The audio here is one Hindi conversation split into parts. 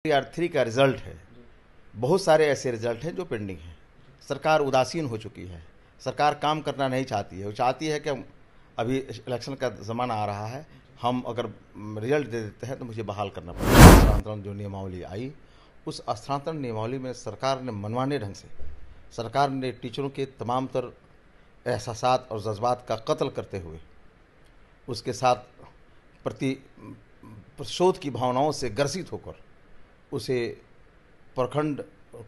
TR3 का रिजल्ट है। बहुत सारे ऐसे रिजल्ट हैं जो पेंडिंग हैं। सरकार उदासीन हो चुकी है। सरकार काम करना नहीं चाहती है। वो चाहती है कि अभी इलेक्शन का ज़माना आ रहा है, हम अगर रिजल्ट दे देते हैं तो मुझे बहाल करना पड़ेगा। स्थानांतरण जो नियमावली आई, उस स्थानांतरण नियमावली में सरकार ने मनमाने ढंग से सरकार ने टीचरों के तमाम तर एहसासात और जज्बात का कत्ल करते हुए उसके साथ प्रतिशोध की भावनाओं से ग्रसित होकर उसे प्रखंड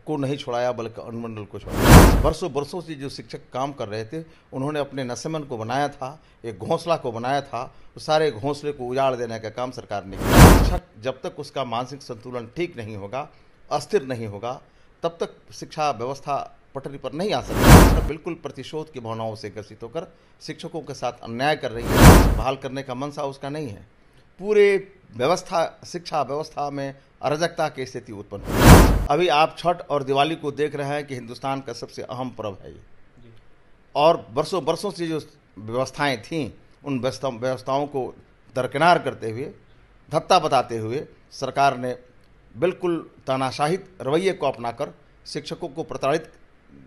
को नहीं छोड़ाया बल्कि अनुमंडल को छोड़ाया। बरसों बरसों से जो शिक्षक काम कर रहे थे, उन्होंने अपने नसेमन को बनाया था, एक घोंसला को बनाया था, उस सारे घोंसले को उजाड़ देने का काम सरकार ने किया। शिक्षक जब तक उसका मानसिक संतुलन ठीक नहीं होगा, अस्थिर नहीं होगा, तब तक शिक्षा व्यवस्था पटरी पर नहीं आ सकती। बिल्कुल प्रतिशोध की भावनाओं से ग्रसित होकर शिक्षकों के साथ अन्याय कर रही है। बहाल करने का मनसा उसका नहीं है। पूरे शिक्षा व्यवस्था में अराजकता की स्थिति उत्पन्न हुई। अभी आप छठ और दिवाली को देख रहे हैं कि हिंदुस्तान का सबसे अहम पर्व है ये, और बरसों बरसों से जो व्यवस्थाएं थीं, उन व्यवस्थाओं को दरकिनार करते हुए, धत्ता बताते हुए सरकार ने बिल्कुल तानाशाही रवैये को अपनाकर शिक्षकों को प्रताड़ित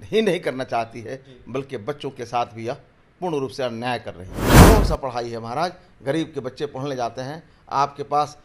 ही नहीं करना चाहती है, बल्कि बच्चों के साथ भी यह पूर्ण रूप से अन्याय कर रही है। कौन सा पढ़ाई है महाराज? गरीब के बच्चे पढ़ने जाते हैं, आपके पास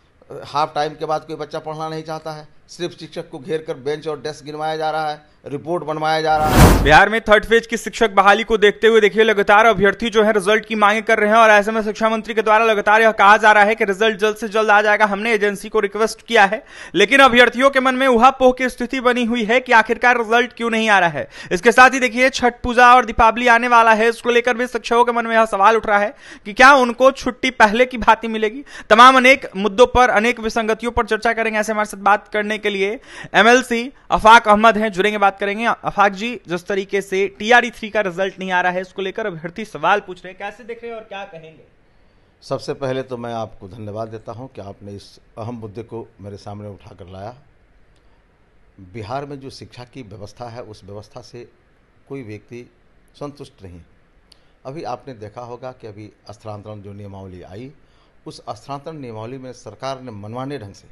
हाफ टाइम के बाद कोई बच्चा पढ़ना नहीं चाहता है। सिर्फ शिक्षक को घेर कर बेंच और डेस्क गिनवाया जा रहा है, रिपोर्ट बनवाया जा रहा है। बिहार में थर्ड फेज की शिक्षक बहाली को देखते हुए देखिए लगातार अभ्यर्थी जो है रिजल्ट की मांगे कर रहे हैं, और ऐसे में शिक्षा मंत्री के द्वारा लगातार यह कहा जा रहा है कि रिजल्ट जल्द से जल्द आ जाएगा। हमने एजेंसी को रिक्वेस्ट किया है, लेकिन अभ्यर्थियों के मन में उहापोह की स्थिति बनी हुई है कि आखिरकार रिजल्ट क्यों नहीं आ रहा है। इसके साथ ही देखिए छठ पूजा और दीपावली आने वाला है, इसको लेकर भी शिक्षकों के मन में यह सवाल उठ रहा है कि क्या उनको छुट्टी पहले की भांति मिलेगी। तमाम अनेक मुद्दों पर, अनेक विसंगतियों पर चर्चा करेंगे। ऐसे हमारे साथ बात करने के लिए MLC अफाक अहमद हैं, जुड़ेंगे, बात करेंगे। अफाक जी, जिस तरीके से TRE3 का रिजल्ट नहीं आ रहा है, इसको लेकर अभ्यर्थी सवाल पूछ रहे हैं, कैसे देख रहे हैं और क्या कहेंगे? सबसे पहले तो मैं आपको धन्यवाद देता हूं कि आपने इस अहम मुद्दे को मेरे सामने उठाकर लाया। बिहार में जो शिक्षा की व्यवस्था है, उस व्यवस्था से कोई व्यक्ति संतुष्ट नहीं। अभी आपने देखा होगा कि अभी स्थानांतरण जो नियमावली आई, उस स्थानांतरण नियमावली में सरकार ने मनमाने ढंग से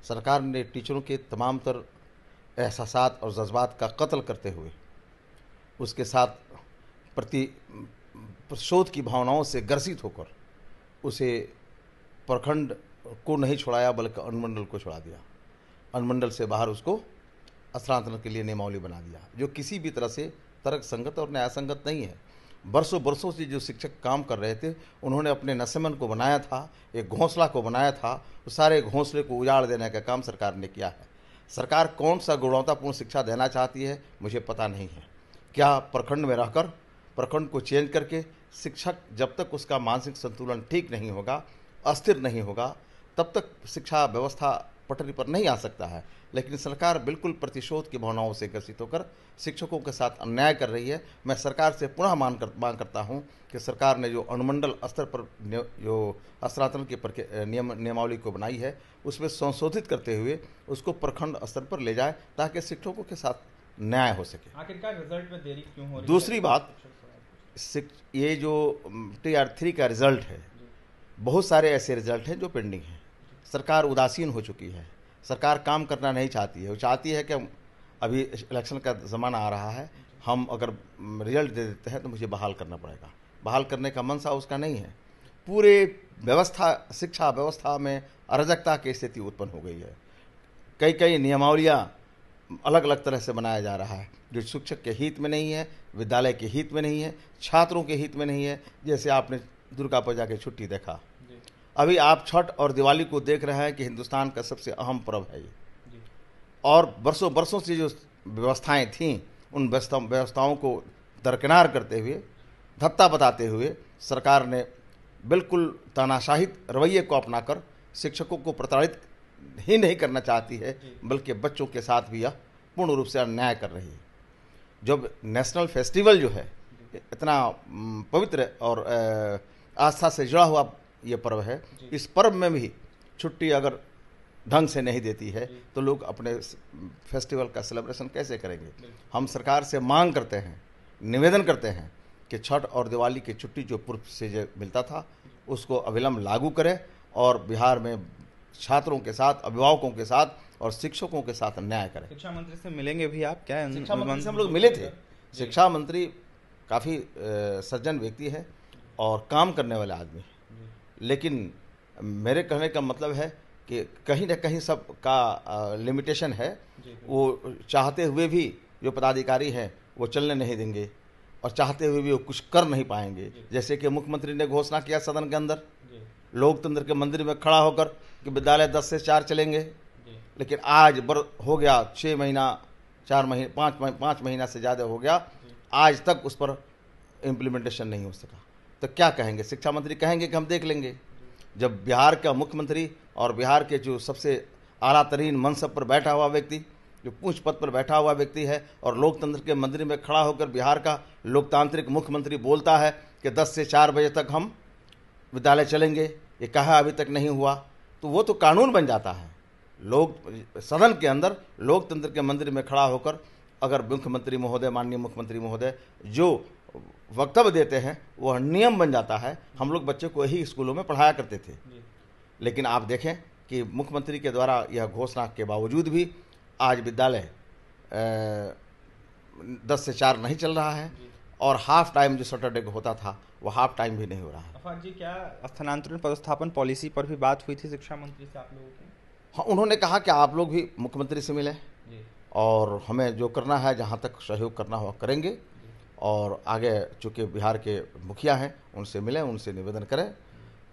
सरकार ने टीचरों के तमाम तर एहसासात और जज्बात का कत्ल करते हुए उसके साथ प्रतिशोध की भावनाओं से ग्रसित होकर उसे प्रखंड को नहीं छोड़ाया बल्कि अनुमंडल को छोड़ा दिया। अनुमंडल से बाहर उसको स्थानांतरण के लिए नियमावली बना दिया, जो किसी भी तरह से तर्क संगत और न्याय संगत नहीं है। बरसों बरसों से जो शिक्षक काम कर रहे थे, उन्होंने अपने नसेमन को बनाया था, एक घोंसला को बनाया था, उस सारे घोंसले को उजाड़ देने का काम सरकार ने किया है। सरकार कौन सा गुणवत्तापूर्ण शिक्षा देना चाहती है मुझे पता नहीं है। क्या प्रखंड में रहकर प्रखंड को चेंज करके शिक्षक जब तक उसका मानसिक संतुलन ठीक नहीं होगा, अस्थिर नहीं होगा, तब तक शिक्षा व्यवस्था पटरी पर नहीं आ सकता है। लेकिन सरकार बिल्कुल प्रतिशोध की भावनाओं से ग्रसित होकर शिक्षकों के साथ अन्याय कर रही है। मैं सरकार से पुनः मांग करता हूं कि सरकार ने जो अनुमंडल स्तर पर जो स्थानांतरण की नियमावली को बनाई है, उसमें संशोधित करते हुए उसको प्रखंड स्तर पर ले जाए, ताकि शिक्षकों के साथ न्याय हो सके। आखिरकार रिजल्ट में देरी क्यों हो रही है? दूसरी बात, ये जो TR3 का रिजल्ट है, बहुत सारे ऐसे रिजल्ट हैं जो पेंडिंग हैं। सरकार उदासीन हो चुकी है। सरकार काम करना नहीं चाहती है। वो चाहती है कि अभी इलेक्शन का ज़माना आ रहा है, हम अगर रिजल्ट दे देते हैं तो मुझे बहाल करना पड़ेगा। बहाल करने का मनसा उसका नहीं है। पूरे शिक्षा व्यवस्था में अराजकता की स्थिति उत्पन्न हो गई है। कई नियमावलियाँ अलग अलग तरह से बनाया जा रहा है, जो शिक्षक के हित में नहीं है, विद्यालय के हित में नहीं है, छात्रों के हित में नहीं है। जैसे आपने दुर्गा पूजा की छुट्टी देखा, अभी आप छठ और दिवाली को देख रहे हैं कि हिंदुस्तान का सबसे अहम पर्व है ये, और बरसों बरसों से जो व्यवस्थाएं थीं, उन व्यवस्थाओं को दरकिनार करते हुए, धत्ता बताते हुए सरकार ने बिल्कुल तानाशाही रवैये को अपनाकर शिक्षकों को प्रताड़ित ही नहीं करना चाहती है, बल्कि बच्चों के साथ भी यह पूर्ण रूप से अन्याय कर रही है। जब नेशनल फेस्टिवल जो है, इतना पवित्र और आस्था से जुड़ा हुआ ये पर्व है, इस पर्व में भी छुट्टी अगर ढंग से नहीं देती है तो लोग अपने फेस्टिवल का सेलिब्रेशन कैसे करेंगे। हम सरकार से मांग करते हैं, निवेदन करते हैं कि छठ और दिवाली की छुट्टी जो पूर्व से जो मिलता था, उसको अविलंब लागू करें, और बिहार में छात्रों के साथ, अभिभावकों के साथ और शिक्षकों के साथ अन्याय करे। शिक्षा मंत्री से मिलेंगे भी आप क्या? शिक्षा मंत्री से हम लोग मिले थे। शिक्षा मंत्री काफ़ी सज्जन व्यक्ति है और काम करने वाले आदमी, लेकिन मेरे कहने का मतलब है कि कहीं ना कहीं सब का लिमिटेशन है। वो चाहते हुए भी जो पदाधिकारी हैं वो चलने नहीं देंगे और चाहते हुए भी वो कुछ कर नहीं पाएंगे। जैसे कि मुख्यमंत्री ने घोषणा किया सदन के अंदर लोकतंत्र के मंदिर में खड़ा होकर कि विद्यालय 10 से 4 चलेंगे, लेकिन आज हो गया 6 महीना, 4 महीने, 5 महीना से ज़्यादा हो गया, आज तक उस पर इम्प्लीमेंटेशन नहीं हो सका। तो क्या कहेंगे? शिक्षा मंत्री कहेंगे कि हम देख लेंगे। जब बिहार का मुख्यमंत्री और बिहार के जो सबसे आला तरीन मनसब पर बैठा हुआ व्यक्ति, जो पूंछ पद पर बैठा हुआ व्यक्ति है और लोकतंत्र के मंदिर में खड़ा होकर बिहार का लोकतांत्रिक मुख्यमंत्री बोलता है कि 10 से 4 बजे तक हम विद्यालय चलेंगे, ये कहा अभी तक नहीं हुआ, तो वो तो कानून बन जाता है। लोग सदन के अंदर लोकतंत्र के मंदिर में खड़ा होकर अगर मुख्यमंत्री महोदय, माननीय मुख्यमंत्री महोदय जो वक्तव्य देते हैं वह नियम बन जाता है। हम लोग बच्चे को यही स्कूलों में पढ़ाया करते थे, लेकिन आप देखें कि मुख्यमंत्री के द्वारा यह घोषणा के बावजूद भी आज विद्यालय 10 से 4 नहीं चल रहा है और हाफ टाइम जो सैटरडे को होता था वो हाफ टाइम भी नहीं हो रहा है। अफाक जी, क्या स्थानांतरण पदस्थापन पॉलिसी पर भी बात हुई थी शिक्षा मंत्री से आप लोगों की? हाँ, उन्होंने कहा कि आप लोग भी मुख्यमंत्री से मिलें और हमें जो करना है, जहाँ तक सहयोग करना हो करेंगे, और आगे चूँकि बिहार के मुखिया हैं उनसे मिलें, उनसे निवेदन करें।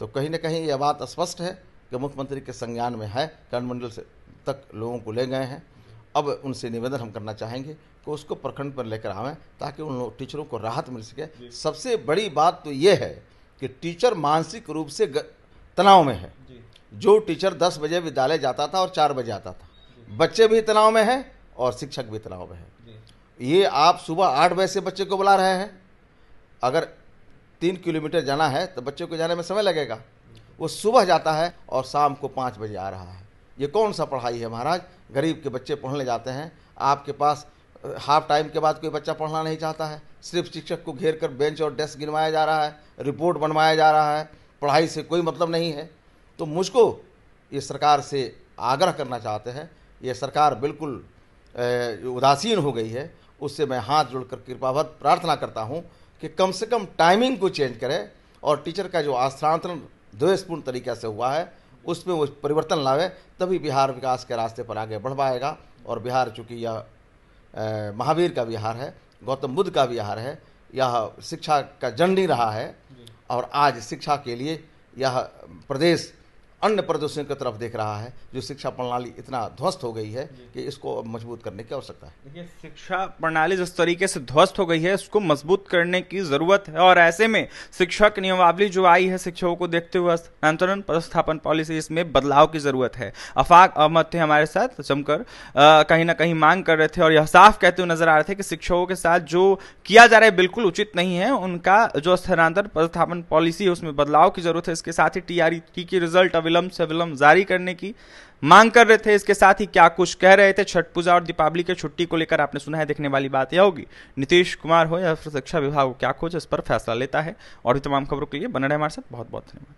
तो कहीं ना कहीं यह बात स्पष्ट है कि मुख्यमंत्री के संज्ञान में है, कर्णमंडल से तक लोगों को ले गए हैं। अब उनसे निवेदन हम करना चाहेंगे कि उसको प्रखंड पर लेकर आवें ताकि उन टीचरों को राहत मिल सके। सबसे बड़ी बात तो ये है कि टीचर मानसिक रूप से तनाव में है। जो टीचर 10 बजे विद्यालय जाता था और 4 बजे आता था, बच्चे भी तनाव में हैं और शिक्षक भी तनाव में है। ये आप सुबह 8 बजे से बच्चे को बुला रहे हैं, अगर 3 किलोमीटर जाना है तो बच्चे को जाने में समय लगेगा। वो सुबह जाता है और शाम को 5 बजे आ रहा है। ये कौन सा पढ़ाई है महाराज? गरीब के बच्चे पढ़ने जाते हैं, आपके पास हाफ टाइम के बाद कोई बच्चा पढ़ना नहीं चाहता है। सिर्फ शिक्षक को घेर कर बेंच और डेस्क गिनवाया जा रहा है, रिपोर्ट बनवाया जा रहा है, पढ़ाई से कोई मतलब नहीं है। तो मुझको ये सरकार से आग्रह करना चाहते हैं, ये सरकार बिल्कुल उदासीन हो गई है। उससे मैं हाथ जोड़कर कृपावत प्रार्थना करता हूँ कि कम से कम टाइमिंग को चेंज करें और टीचर का जो स्थानांतरण द्वेषपूर्ण तरीक़े से हुआ है उसमें वो परिवर्तन लावे, तभी बिहार विकास के रास्ते पर आगे बढ़ पाएगा। और बिहार चूँकि यह महावीर का बिहार है, गौतम बुद्ध का बिहार है, यह शिक्षा का जननी रहा है और आज शिक्षा के लिए यह प्रदेश अन्य प्रदेशों की तरफ देख रहा है। जो शिक्षा प्रणाली इतना ध्वस्त हो गई है कि इसको मजबूत करने की आवश्यकता है। देखिए, शिक्षा प्रणाली जिस तरीके से ध्वस्त हो गई है इसको मजबूत करने की जरूरत है और ऐसे में शिक्षक नियमावली जो आई है शिक्षकों को देखते हुए स्थानांतरण पदस्थापन पॉलिसी, इसमें बदलाव की जरूरत है। आफाक अहमद थे हमारे साथ, जमकर कहीं ना कहीं मांग कर रहे थे और यह साफ कहते हुए नजर आ रहे थे कि शिक्षकों के साथ जो किया जा रहा है बिल्कुल उचित नहीं है। उनका जो स्थानांतरण पदस्थापन पॉलिसी है उसमें बदलाव की जरूरत है। इसके साथ ही TRT की रिजल्ट विलंब से विलंब जारी करने की मांग कर रहे थे। इसके साथ ही क्या कुछ कह रहे थे छठ पूजा और दीपावली की छुट्टी को लेकर आपने सुना है। देखने वाली बात यह होगी नीतीश कुमार हो या फिर शिक्षा विभाग को क्या कुछ इस पर फैसला लेता है। और भी तमाम खबरों के लिए बने रहे हमारे साथ। बहुत बहुत धन्यवाद।